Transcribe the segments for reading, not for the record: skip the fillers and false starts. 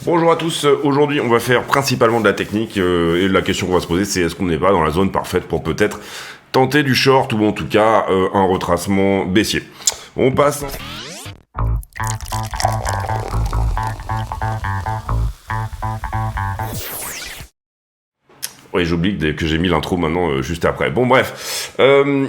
Bonjour à tous, aujourd'hui on va faire principalement de la technique et la question qu'on va se poser c'est est-ce qu'on n'est pas dans la zone parfaite pour peut-être tenter du short ou en tout cas un retracement baissier. On passe... Oui, j'oublie que j'ai mis l'intro maintenant juste après. Bon bref,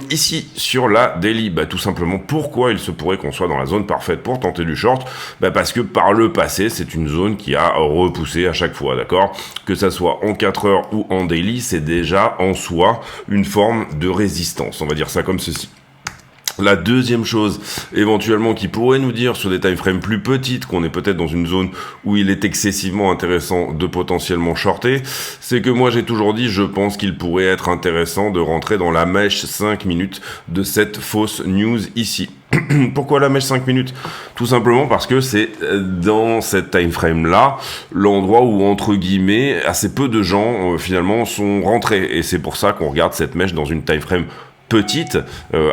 ici sur la daily, tout simplement pourquoi il se pourrait qu'on soit dans la zone parfaite pour tenter du short, parce que par le passé c'est une zone qui a repoussé à chaque fois, d'accord. Que ça soit en 4 heures ou en daily, c'est déjà en soi une forme de résistance, on va dire ça comme ceci. La deuxième chose, éventuellement, qui pourrait nous dire sur des timeframes plus petites qu'on est peut-être dans une zone où il est excessivement intéressant de potentiellement shorter, c'est que moi j'ai toujours dit, je pense qu'il pourrait être intéressant de rentrer dans la mèche 5 minutes de cette fausse news ici. Pourquoi la mèche 5 minutes? Tout simplement parce que c'est dans cette timeframe là l'endroit où entre guillemets assez peu de gens finalement sont rentrés, et c'est pour ça qu'on regarde cette mèche dans une timeframe petite,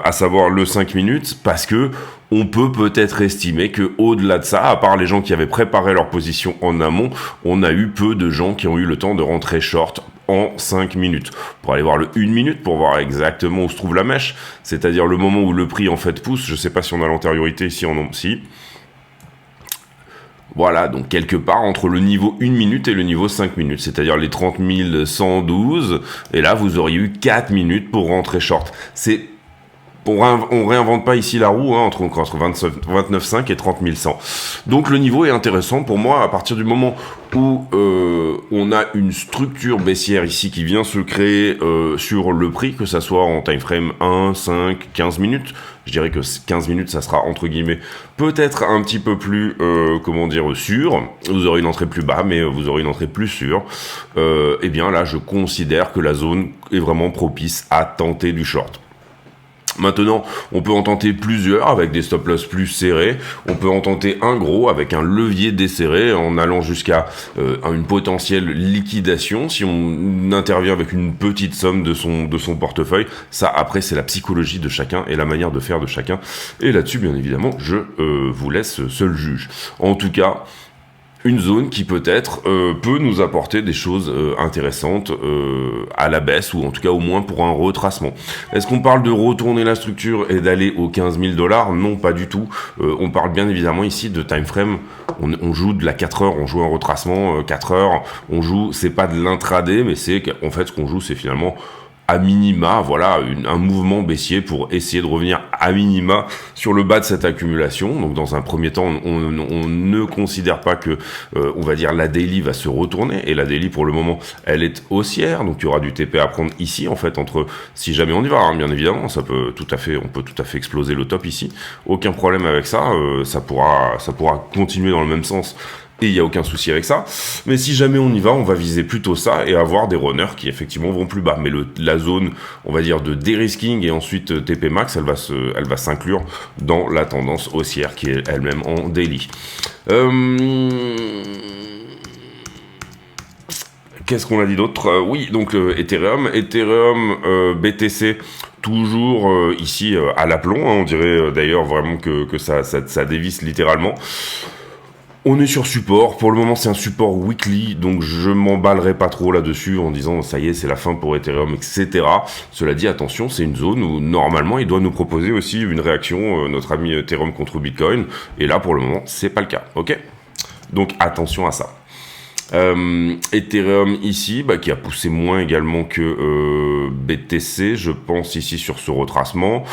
à savoir le 5 minutes, parce que on peut-être estimer que au-delà de ça, à part les gens qui avaient préparé leur position en amont, on a eu peu de gens qui ont eu le temps de rentrer short en 5 minutes. Pour aller voir le 1 minute, pour voir exactement où se trouve la mèche, c'est-à-dire le moment où le prix en fait pousse, je sais pas si on a l'antériorité ici en nombre, si. Voilà, donc quelque part entre le niveau 1 minute et le niveau 5 minutes, c'est-à-dire les 30 112, et là vous auriez eu 4 minutes pour rentrer short. On réinvente pas ici la roue, entre 29,5 et 30 100. Donc le niveau est intéressant pour moi à partir du moment où on a une structure baissière ici qui vient se créer sur le prix, que ça soit en time frame 1, 5, 15 minutes. Je dirais que 15 minutes, ça sera entre guillemets peut-être un petit peu plus, sûr. Vous aurez une entrée plus bas, mais vous aurez une entrée plus sûre. Eh bien là, je considère que la zone est vraiment propice à tenter du short. Maintenant, on peut en tenter plusieurs avec des stop-loss plus serrés. On peut en tenter un gros avec un levier desserré en allant jusqu'à une potentielle liquidation si on intervient avec une petite somme de son portefeuille. Ça, après, c'est la psychologie de chacun et la manière de faire de chacun. Et là-dessus, bien évidemment, je vous laisse seul juge. En tout cas, une zone qui peut-être peut nous apporter des choses intéressantes à la baisse, ou en tout cas au moins pour un retracement. Est-ce qu'on parle de retourner la structure et d'aller aux 15 000 $? Non, pas du tout. On parle bien évidemment ici de time frame. On joue de la 4 heures, on joue un retracement 4 heures. On joue, c'est pas de l'intraday, mais c'est en fait ce qu'on joue, c'est finalement à minima, voilà, un mouvement baissier pour essayer de revenir à minima sur le bas de cette accumulation. Donc dans un premier temps, on ne considère pas que, on va dire, la daily va se retourner, et la daily pour le moment, elle est haussière, donc il y aura du TP à prendre ici, en fait, si jamais on y va, bien évidemment, on peut tout à fait exploser le top ici, aucun problème avec ça, ça pourra continuer dans le même sens. Et il n'y a aucun souci avec ça. Mais si jamais on y va, on va viser plutôt ça et avoir des runners qui effectivement vont plus bas. Mais la zone, on va dire, de dérisking et ensuite TP max, elle va s'inclure dans la tendance haussière qui est elle-même en daily. Qu'est-ce qu'on a dit d'autre? Oui, donc Ethereum, BTC, toujours ici à l'aplomb. On dirait d'ailleurs vraiment que ça dévisse littéralement. On est sur support, pour le moment c'est un support weekly, donc je m'emballerai pas trop là-dessus en disant ça y est c'est la fin pour Ethereum, etc. Cela dit, attention, c'est une zone où normalement il doit nous proposer aussi une réaction, notre ami Ethereum contre Bitcoin, et là pour le moment c'est pas le cas, ok? Donc attention à ça. Ethereum ici, qui a poussé moins également que BTC, je pense ici sur ce retracement.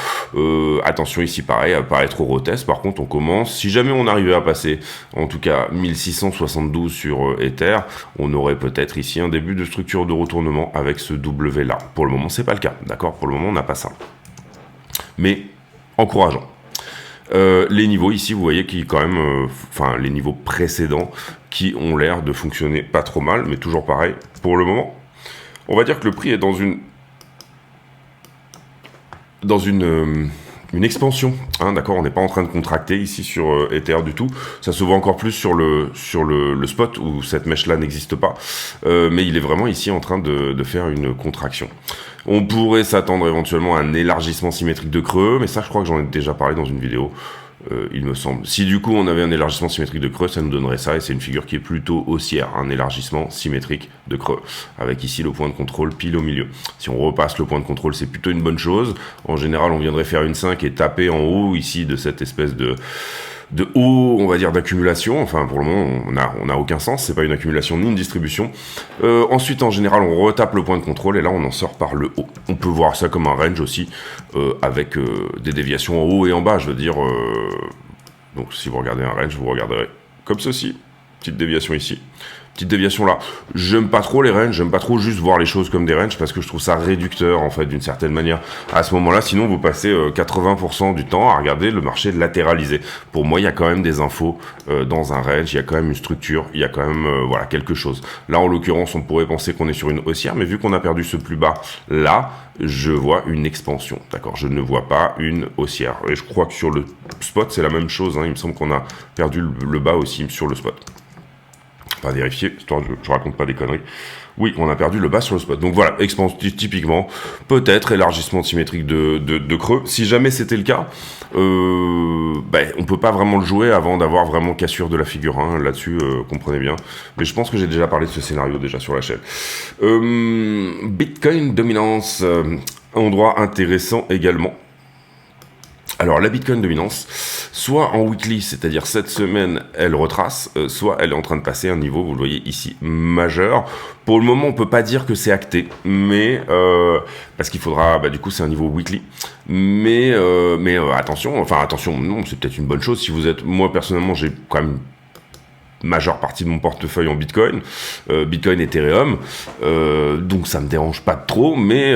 Attention ici pareil, à pas être au retest. Par contre on commence, si jamais on arrivait à passer en tout cas 1672 sur Ether, on aurait peut-être ici un début de structure de retournement avec ce W là. Pour le moment c'est pas le cas, d'accord? Pour le moment on n'a pas ça, mais encourageant. Les niveaux ici, vous voyez qui quand même, les niveaux précédents qui ont l'air de fonctionner pas trop mal, mais toujours pareil. Pour le moment, on va dire que le prix est dans une expansion, d'accord, on n'est pas en train de contracter ici sur Ether du tout, ça se voit encore plus sur le spot où cette mèche là n'existe pas, mais il est vraiment ici en train de faire une contraction. On pourrait s'attendre éventuellement à un élargissement symétrique de creux, mais ça je crois que j'en ai déjà parlé dans une vidéo. il me semble. Si du coup on avait un élargissement symétrique de creux, ça nous donnerait ça, et c'est une figure qui est plutôt haussière, un élargissement symétrique de creux, avec ici le point de contrôle pile au milieu. Si on repasse le point de contrôle, c'est plutôt une bonne chose. En général, on viendrait faire une 5 et taper en haut ici de cette espèce de haut, on va dire, d'accumulation. Enfin, pour le moment, on a aucun sens, c'est pas une accumulation ni une distribution. Ensuite, en général, on retape le point de contrôle, et là, on en sort par le haut. On peut voir ça comme un range aussi, avec des déviations en haut et en bas, je veux dire. Donc, si vous regardez un range, vous regarderez comme ceci. Petite déviation ici. Petite déviation là. J'aime pas trop les ranges, j'aime pas trop juste voir les choses comme des ranges parce que je trouve ça réducteur en fait d'une certaine manière. À ce moment-là, sinon vous passez 80% du temps à regarder le marché latéralisé. Pour moi, il y a quand même des infos dans un range, il y a quand même une structure, il y a quand même voilà quelque chose. Là, en l'occurrence, on pourrait penser qu'on est sur une haussière, mais vu qu'on a perdu ce plus bas là, je vois une expansion. D'accord, je ne vois pas une haussière. Et je crois que sur le spot, c'est la même chose. Hein. Il me semble qu'on a perdu le bas aussi sur le spot. Pas vérifier, histoire que je raconte pas des conneries. Oui, on a perdu le bas sur le spot. Donc voilà, expansion typiquement, peut-être élargissement symétrique de creux. Si jamais c'était le cas, on peut pas vraiment le jouer avant d'avoir vraiment cassure de la figure 1. Là-dessus, comprenez bien. Mais je pense que j'ai déjà parlé de ce scénario déjà sur la chaîne. Bitcoin dominance, endroit intéressant également. Alors la Bitcoin dominance, soit en weekly, c'est-à-dire cette semaine, elle retrace, soit elle est en train de passer un niveau, vous le voyez ici, majeur. Pour le moment, on peut pas dire que c'est acté, mais parce qu'il faudra, du coup, c'est un niveau weekly. Mais attention, non, c'est peut-être une bonne chose si vous êtes. Moi personnellement, j'ai quand même majeure partie de mon portefeuille en Bitcoin, Bitcoin, Ethereum, donc ça me dérange pas trop, mais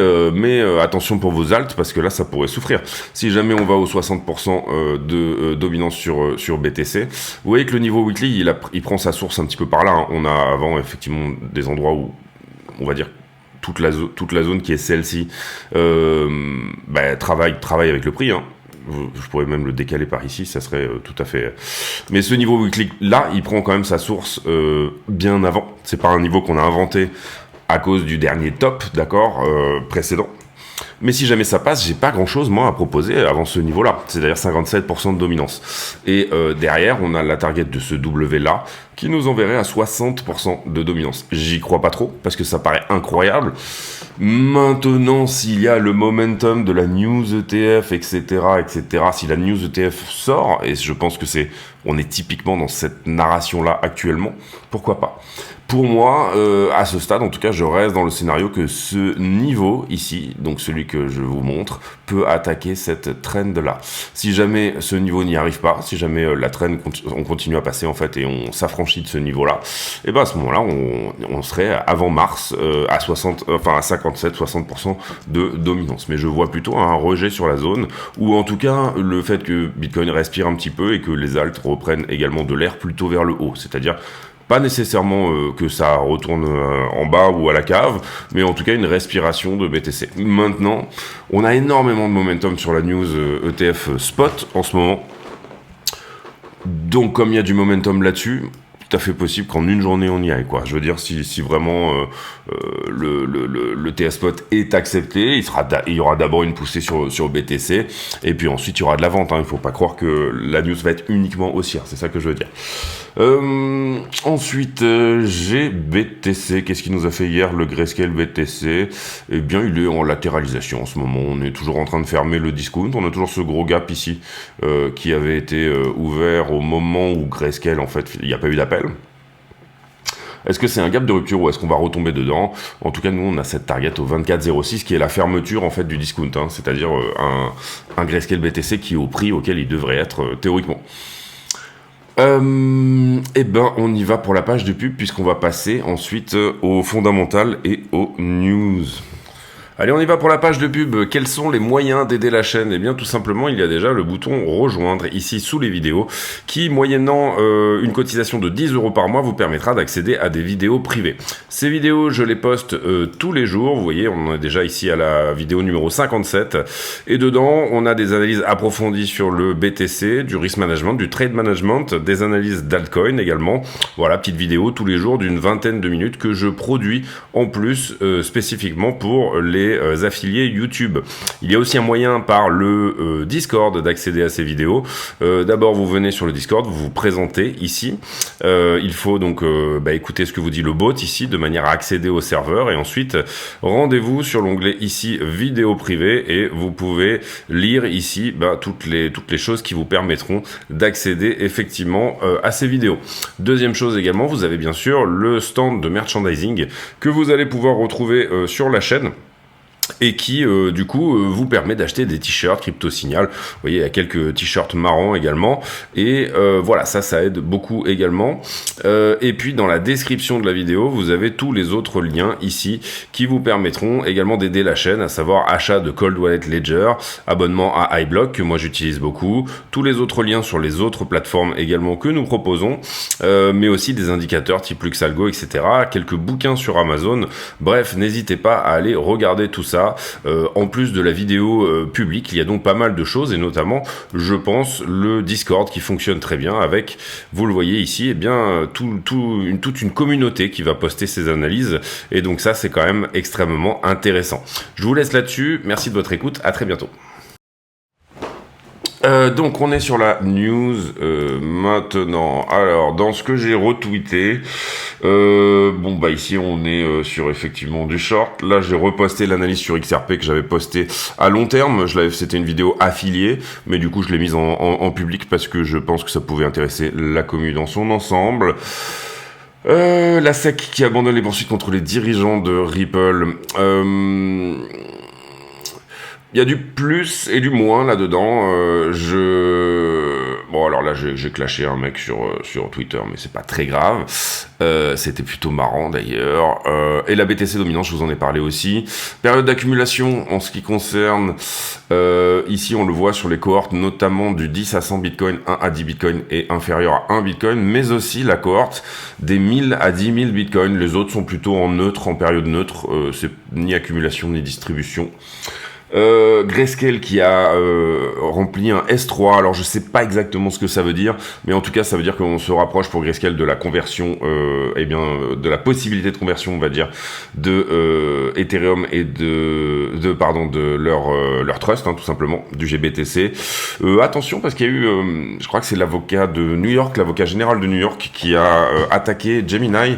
attention pour vos alts, parce que là ça pourrait souffrir. Si jamais on va aux 60% de dominance sur BTC, vous voyez que le niveau weekly, il prend sa source un petit peu par là, hein. On a avant effectivement des endroits où, on va dire, toute la zone qui est celle-ci travaille avec le prix, hein. Je pourrais même le décaler par ici, ça serait tout à fait... Mais ce niveau weekly, là, il prend quand même sa source bien avant. C'est pas un niveau qu'on a inventé à cause du dernier top, d'accord, précédent. Mais si jamais ça passe, j'ai pas grand-chose, moi, à proposer avant ce niveau-là. C'est-à-dire 57% de dominance. Et derrière, on a la target de ce W-là, qui nous enverrait à 60% de dominance. J'y crois pas trop, parce que ça paraît incroyable. Maintenant, s'il y a le momentum de la news ETF, etc., si la news ETF sort, et je pense que on est typiquement dans cette narration-là actuellement, pourquoi pas? Pour moi, à ce stade, en tout cas, je reste dans le scénario que ce niveau ici, donc celui que je vous montre, peut attaquer cette trend-là. Si jamais ce niveau n'y arrive pas, si jamais la trend, on continue à passer en fait et on s'affranchit de ce niveau-là, et à ce moment-là, on serait avant mars à 57-60% de dominance. Mais je vois plutôt un rejet sur la zone, ou en tout cas le fait que Bitcoin respire un petit peu et que les alts reprennent également de l'air plutôt vers le haut, c'est-à-dire pas nécessairement que ça retourne en bas ou à la cave, mais en tout cas une respiration de BTC. Maintenant, on a énormément de momentum sur la news ETF spot en ce moment. Donc comme il y a du momentum là-dessus, tout à fait possible qu'en une journée on y aille, quoi. Je veux dire, si vraiment le TS spot est accepté, il y aura d'abord une poussée sur BTC, et puis ensuite il y aura de la vente, hein. Il faut pas croire que la news va être uniquement haussière, c'est ça que je veux dire. Ensuite, j'ai BTC. Qu'est-ce qu'il nous a fait hier, le Grayscale BTC? Eh bien, il est en latéralisation en ce moment. On est toujours en train de fermer le discount. On a toujours ce gros gap ici qui avait été ouvert au moment où Grayscale, en fait, il n'y a pas eu d'appel. Est-ce que c'est un gap de rupture ou est-ce qu'on va retomber dedans? En tout cas, nous, on a cette target au 24,06 qui est la fermeture en fait du discount, hein, c'est-à-dire un Grayscale BTC qui est au prix auquel il devrait être théoriquement. On y va pour la page de pub puisqu'on va passer ensuite aux fondamentales et aux news. Allez, on y va pour la page de pub. Quels sont les moyens d'aider la chaîne? Eh bien, tout simplement, il y a déjà le bouton rejoindre ici sous les vidéos qui, moyennant une cotisation de 10 € par mois, vous permettra d'accéder à des vidéos privées. Ces vidéos, je les poste tous les jours. Vous voyez, on est déjà ici à la vidéo numéro 57. Et dedans, on a des analyses approfondies sur le BTC, du risk management, du trade management, des analyses d'altcoin également. Voilà, petite vidéo tous les jours d'une vingtaine de minutes que je produis en plus spécifiquement pour les les affiliés YouTube. Il y a aussi un moyen par le Discord d'accéder à ces vidéos. D'abord, vous venez sur le Discord, vous vous présentez ici. Il faut donc écouter ce que vous dit le bot ici, de manière à accéder au serveur. Et ensuite, rendez-vous sur l'onglet ici, vidéo privée, et vous pouvez lire ici toutes les choses qui vous permettront d'accéder effectivement à ces vidéos. Deuxième chose également, vous avez bien sûr le stand de merchandising que vous allez pouvoir retrouver sur la chaîne et qui du coup vous permet d'acheter des t-shirts Crypto Signal. Vous voyez, il y a quelques t-shirts marrants également, et voilà, ça aide beaucoup également. Et puis dans la description de la vidéo, vous avez tous les autres liens ici qui vous permettront également d'aider la chaîne, à savoir achat de Cold Wallet Ledger, abonnement à iBlock que moi j'utilise beaucoup, tous les autres liens sur les autres plateformes également que nous proposons, mais aussi des indicateurs type Luxalgo, etc., quelques bouquins sur Amazon. Bref, n'hésitez pas à aller regarder tout ça. En plus de la vidéo publique, il y a donc pas mal de choses, et notamment, je pense, le Discord qui fonctionne très bien avec, vous le voyez ici, toute une communauté qui va poster ses analyses, et donc ça, c'est quand même extrêmement intéressant. Je vous laisse là-dessus, merci de votre écoute, à très bientôt. Donc on est sur la news maintenant. Alors dans ce que j'ai retweeté, ici on est sur effectivement du short. Là j'ai reposté l'analyse sur XRP que j'avais posté à long terme. C'était une vidéo affiliée, mais du coup je l'ai mise en public parce que je pense que ça pouvait intéresser la commu dans son ensemble. La SEC qui abandonne les poursuites contre les dirigeants de Ripple. Il y a du plus et du moins là-dedans. Bon, alors là, j'ai clashé un mec sur Twitter, mais c'est pas très grave. C'était plutôt marrant d'ailleurs. Et la BTC dominante, je vous en ai parlé aussi. Période d'accumulation en ce qui concerne... ici, on le voit sur les cohortes, notamment du 10 à 100 Bitcoin, 1 à 10 Bitcoin et inférieur à 1 Bitcoin, mais aussi la cohorte des 1000 à 10 000 Bitcoin. Les autres sont plutôt en neutre, en période neutre. C'est ni accumulation ni distribution. Grayscale qui a rempli un S3, alors je sais pas exactement ce que ça veut dire, mais en tout cas ça veut dire qu'on se rapproche pour Grayscale de la conversion, de la possibilité de conversion, on va dire, de Ethereum et de leur trust, tout simplement, du GBTC. Attention parce qu'il y a eu, je crois que c'est l'avocat de New York, l'avocat général de New York qui a attaqué Gemini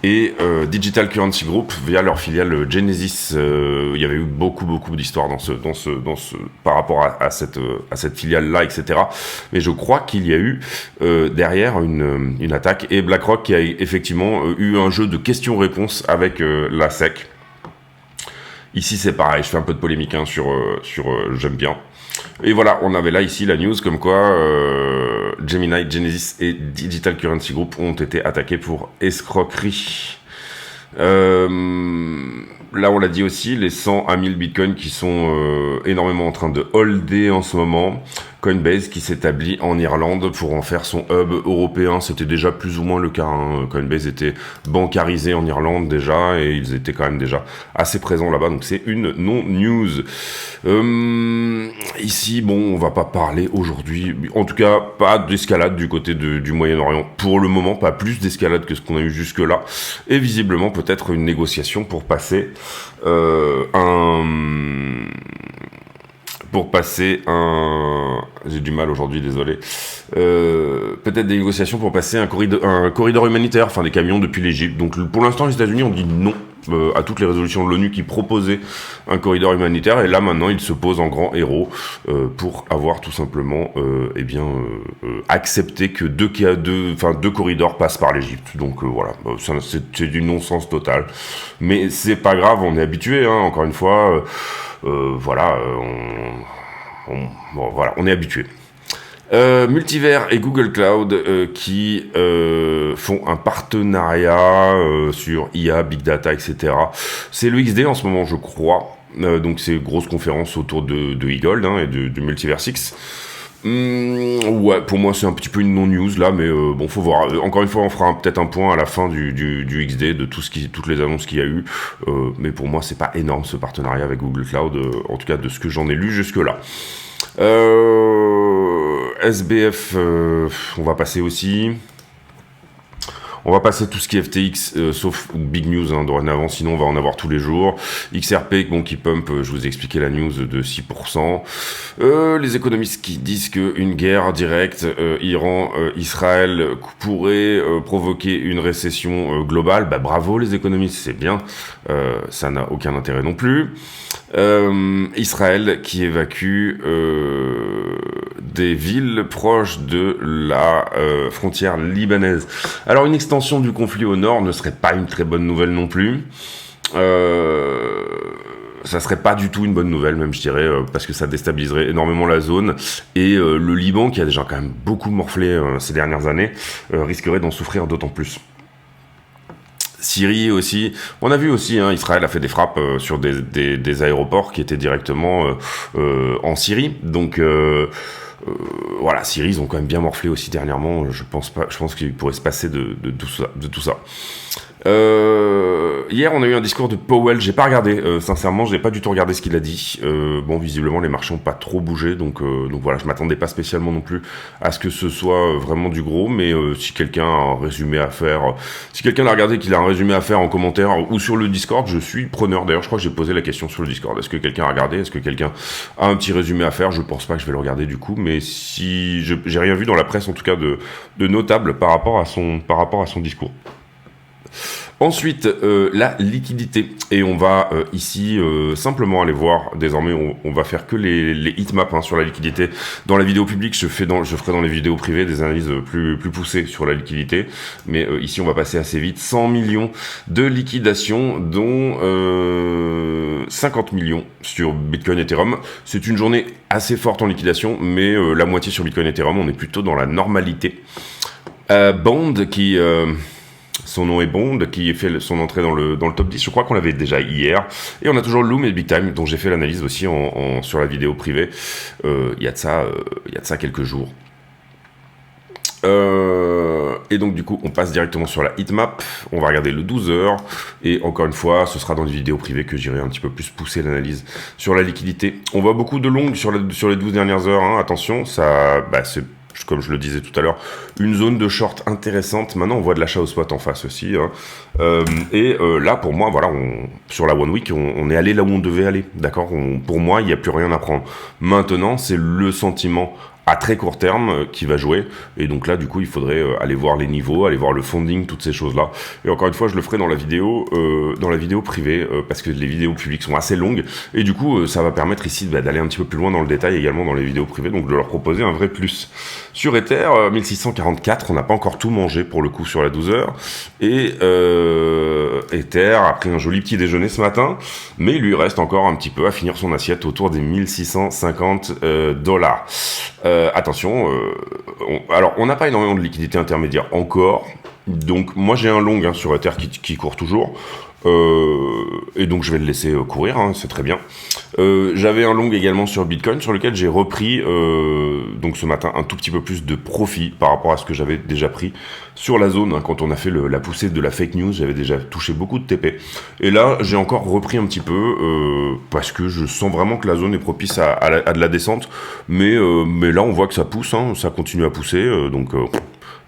et Digital Currency Group via leur filiale Genesis. Il y avait eu beaucoup d'histoires par rapport à cette filiale là, etc. Mais je crois qu'il y a eu derrière une attaque, et BlackRock qui a effectivement eu un jeu de questions-réponses avec la SEC. Ici c'est pareil, je fais un peu de polémique sur j'aime bien. Et voilà, on avait là ici la news comme quoi Gemini, Genesis et Digital Currency Group ont été attaqués pour escroquerie. Là, on l'a dit aussi, les 100 à 1000 bitcoins qui sont énormément en train de holder en ce moment. Coinbase qui s'établit en Irlande pour en faire son hub européen. C'était déjà plus ou moins le cas. Coinbase était bancarisé en Irlande déjà, et ils étaient quand même déjà assez présents là-bas. Donc c'est une non-news. Ici, bon, on va pas parler aujourd'hui. En tout cas, pas d'escalade du côté du Moyen-Orient. Pour le moment, pas plus d'escalade que ce qu'on a eu jusque-là. Et visiblement, peut-être une négociation pour passer j'ai du mal aujourd'hui, désolé. Peut-être des négociations pour passer un corridor humanitaire, enfin des camions depuis l'Égypte. Donc pour l'instant, les États-Unis ont dit non à toutes les résolutions de l'ONU qui proposaient un corridor humanitaire. Et là, maintenant, ils se posent en grands héros pour avoir tout simplement accepté que deux corridors passent par l'Égypte. Donc voilà, c'est du non-sens total. Mais c'est pas grave, on est habitué. Encore une fois, voilà, on est habitué. Multivers et Google Cloud qui font un partenariat sur IA, Big Data, etc. C'est le XD en ce moment, je crois. Donc c'est une grosse conférence autour de eGold et de Multiversix. Ouais, pour moi c'est un petit peu une non-news là, mais bon, faut voir. Encore une fois, on fera peut-être un point à la fin du XD de toutes les annonces qu'il y a eu. Mais pour moi, c'est pas énorme ce partenariat avec Google Cloud, en tout cas de ce que j'en ai lu jusque là. SBF, on va passer aussi. On va passer tout ce qui est FTX, sauf Big News dorénavant, sinon on va en avoir tous les jours. XRP, bon, qui pump, je vous ai expliqué la news de 6%. Les économistes qui disent qu'une guerre directe Iran-Israël pourrait provoquer une récession globale. Bah bravo les économistes, c'est bien. Ça n'a aucun intérêt non plus. Israël qui évacue des villes proches de la frontière libanaise. Alors une extension du conflit au nord ne serait pas une très bonne nouvelle non plus. Ça serait pas du tout une bonne nouvelle, même je dirais, parce que ça déstabiliserait énormément la zone. Et le Liban, qui a déjà quand même beaucoup morflé ces dernières années, risquerait d'en souffrir d'autant plus. Syrie aussi, on a vu aussi, Israël a fait des frappes sur des aéroports qui étaient directement en Syrie. Donc voilà, Syrie, ils ont quand même bien morflé aussi dernièrement. Je pense qu'il pourrait se passer de tout ça. Hier, on a eu un discours de Powell. J'ai pas regardé, sincèrement, j'ai pas du tout regardé ce qu'il a dit. Bon, visiblement, les marchés ont pas trop bougé, donc voilà, je m'attendais pas spécialement non plus à ce que ce soit vraiment du gros. Mais si quelqu'un a un résumé à faire, si quelqu'un l'a regardé, qu'il a un résumé à faire en commentaire ou sur le Discord, je suis preneur. D'ailleurs, je crois que j'ai posé la question sur le Discord. Est-ce que quelqu'un a regardé? Est-ce que quelqu'un a un petit résumé à faire? Je pense pas que je vais le regarder du coup, mais si j'ai rien vu dans la presse, en tout cas de notable par rapport à son discours. Ensuite, la liquidité. Et on va ici simplement aller voir, désormais on va faire que les heatmaps sur la liquidité. Dans la vidéo publique, je ferai dans les vidéos privées des analyses plus poussées sur la liquidité. Mais ici, on va passer assez vite. 100 millions de liquidations, dont 50 millions sur Bitcoin Ethereum. C'est une journée assez forte en liquidation, mais la moitié sur Bitcoin Ethereum, on est plutôt dans la normalité. Bond qui... son nom est Bond, qui fait son entrée dans le top 10. Je crois qu'on l'avait déjà hier. Et on a toujours Loom et Big Time, dont j'ai fait l'analyse aussi sur la vidéo privée. Il y a de ça quelques jours. Et donc du coup, on passe directement sur la heatmap. On va regarder le 12 heures. Et encore une fois, ce sera dans les vidéos privées que j'irai un petit peu plus pousser l'analyse sur la liquidité. On voit beaucoup de longues sur les 12 dernières heures. Attention, ça, c'est... Comme je le disais tout à l'heure, une zone de short intéressante. Maintenant, on voit de l'achat au spot en face aussi. Là, pour moi, voilà, sur la One Week, on est allé là où on devait aller. D'accord. Pour moi, il n'y a plus rien à prendre. Maintenant, c'est le sentiment à très court terme qui va jouer. Et donc là, du coup, il faudrait aller voir les niveaux, aller voir le funding, toutes ces choses-là. Et encore une fois, je le ferai dans la vidéo privée, parce que les vidéos publiques sont assez longues. Et du coup, ça va permettre ici d'aller un petit peu plus loin dans le détail également dans les vidéos privées, donc de leur proposer un vrai plus. Sur Ether, 1644, on n'a pas encore tout mangé pour le coup sur la 12 heures. Et Ether a pris un joli petit déjeuner ce matin, mais il lui reste encore un petit peu à finir son assiette autour des 1650 dollars. Attention, on n'a pas énormément de liquidité intermédiaire encore, donc moi j'ai un long sur Ether qui court toujours, et donc je vais le laisser courir, c'est très bien. J'avais un long également sur Bitcoin sur lequel j'ai repris donc ce matin un tout petit peu plus de profit par rapport à ce que j'avais déjà pris sur la zone. Quand on a fait la poussée de la fake news, j'avais déjà touché beaucoup de TP, et là j'ai encore repris un petit peu parce que je sens vraiment que la zone est propice à de la descente, mais là on voit que ça pousse, ça continue à pousser, donc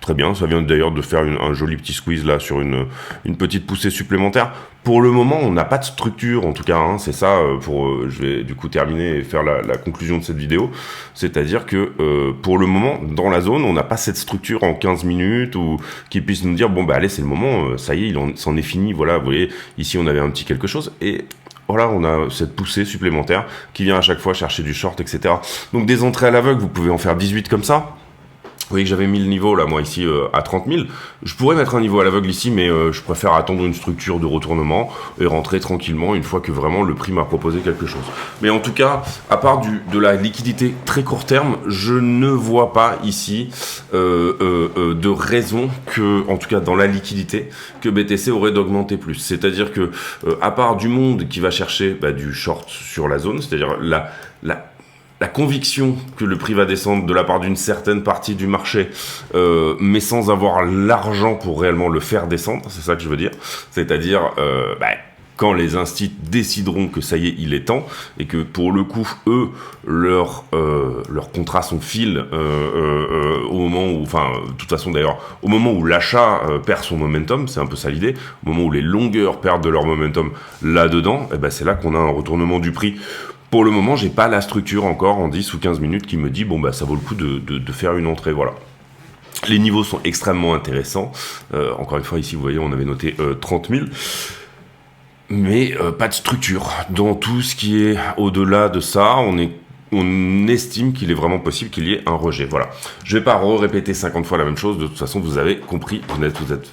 très bien. Ça vient d'ailleurs de faire un joli petit squeeze là sur une petite poussée supplémentaire. Pour le moment, on n'a pas de structure, en tout cas, c'est ça, je vais du coup terminer et faire la conclusion de cette vidéo. C'est-à-dire que, pour le moment, dans la zone, on n'a pas cette structure en 15 minutes ou qui puisse nous dire, bon, allez, c'est le moment, ça y est, c'en est fini, voilà, vous voyez, ici, on avait un petit quelque chose, et voilà, on a cette poussée supplémentaire qui vient à chaque fois chercher du short, etc. Donc, des entrées à l'aveugle, vous pouvez en faire 18 comme ça. Vous voyez que j'avais mis le niveau, là, moi, ici, à 30 000. Je pourrais mettre un niveau à l'aveugle ici, mais je préfère attendre une structure de retournement et rentrer tranquillement une fois que vraiment le prix m'a proposé quelque chose. Mais en tout cas, à part de la liquidité très court terme, je ne vois pas ici de raison que, en tout cas dans la liquidité, que BTC aurait d'augmenter plus. C'est-à-dire que, à part du monde qui va chercher du short sur la zone, c'est-à-dire la conviction que le prix va descendre de la part d'une certaine partie du marché, mais sans avoir l'argent pour réellement le faire descendre, c'est ça que je veux dire. C'est-à-dire, quand les instits décideront que ça y est, il est temps, et que pour le coup, eux, leurs contrats sont fil au moment où, enfin, de toute façon d'ailleurs, au moment où l'achat perd son momentum, c'est un peu ça l'idée, au moment où les longueurs perdent de leur momentum là-dedans, et ben c'est là qu'on a un retournement du prix. Pour le moment, j'ai pas la structure encore en 10 ou 15 minutes qui me dit, bon bah ça vaut le coup de faire une entrée, voilà. Les niveaux sont extrêmement intéressants. Encore une fois, ici, vous voyez, on avait noté 30 000. Mais pas de structure. Dans tout ce qui est au-delà de ça, on estime qu'il est vraiment possible qu'il y ait un rejet. Voilà. Je vais pas répéter 50 fois la même chose. De toute façon, vous avez compris.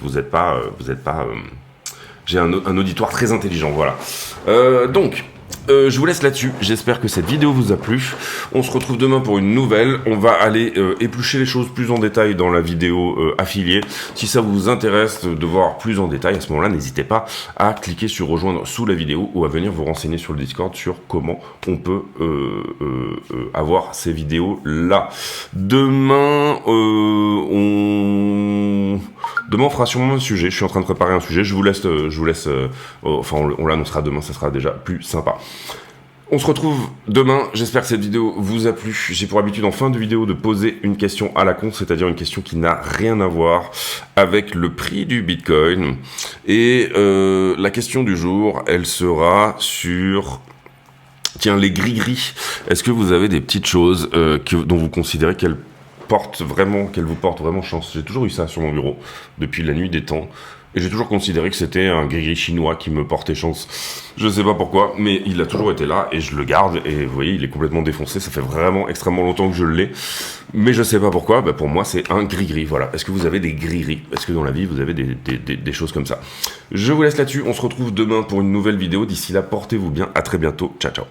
Vous êtes pas. J'ai un auditoire très intelligent. Voilà. Donc. Je vous laisse là-dessus, j'espère que cette vidéo vous a plu. On se retrouve demain pour une nouvelle. On va aller éplucher les choses plus en détail dans la vidéo affiliée. Si ça vous intéresse de voir plus en détail, à ce moment-là, n'hésitez pas à cliquer sur rejoindre sous la vidéo ou à venir vous renseigner sur le Discord sur comment on peut avoir ces vidéos-là. Demain, Demain, on fera sûrement un sujet. Je suis en train de préparer un sujet. Je vous laisse. Enfin, on l'annoncera demain. Ça sera déjà plus sympa. On se retrouve demain. J'espère que cette vidéo vous a plu. J'ai pour habitude en fin de vidéo de poser une question à la con, c'est-à-dire une question qui n'a rien à voir avec le prix du Bitcoin. Et la question du jour, elle sera sur... Tiens, les gris-gris. Est-ce que vous avez des petites choses dont vous considérez qu'elles vous portent vraiment chance? J'ai toujours eu ça sur mon bureau depuis la nuit des temps et j'ai toujours considéré que c'était un gris-gris chinois qui me portait chance. Je sais pas pourquoi, mais il a toujours été là et je le garde et vous voyez, il est complètement défoncé. Ça fait vraiment extrêmement longtemps que je l'ai, mais je sais pas pourquoi. Bah pour moi, c'est un gris-gris. Voilà. Est-ce que vous avez des gris-gris? Est-ce que dans la vie vous avez des choses comme ça? Je vous laisse là-dessus. On se retrouve demain pour une nouvelle vidéo. D'ici là, portez-vous bien. À très bientôt. Ciao, ciao.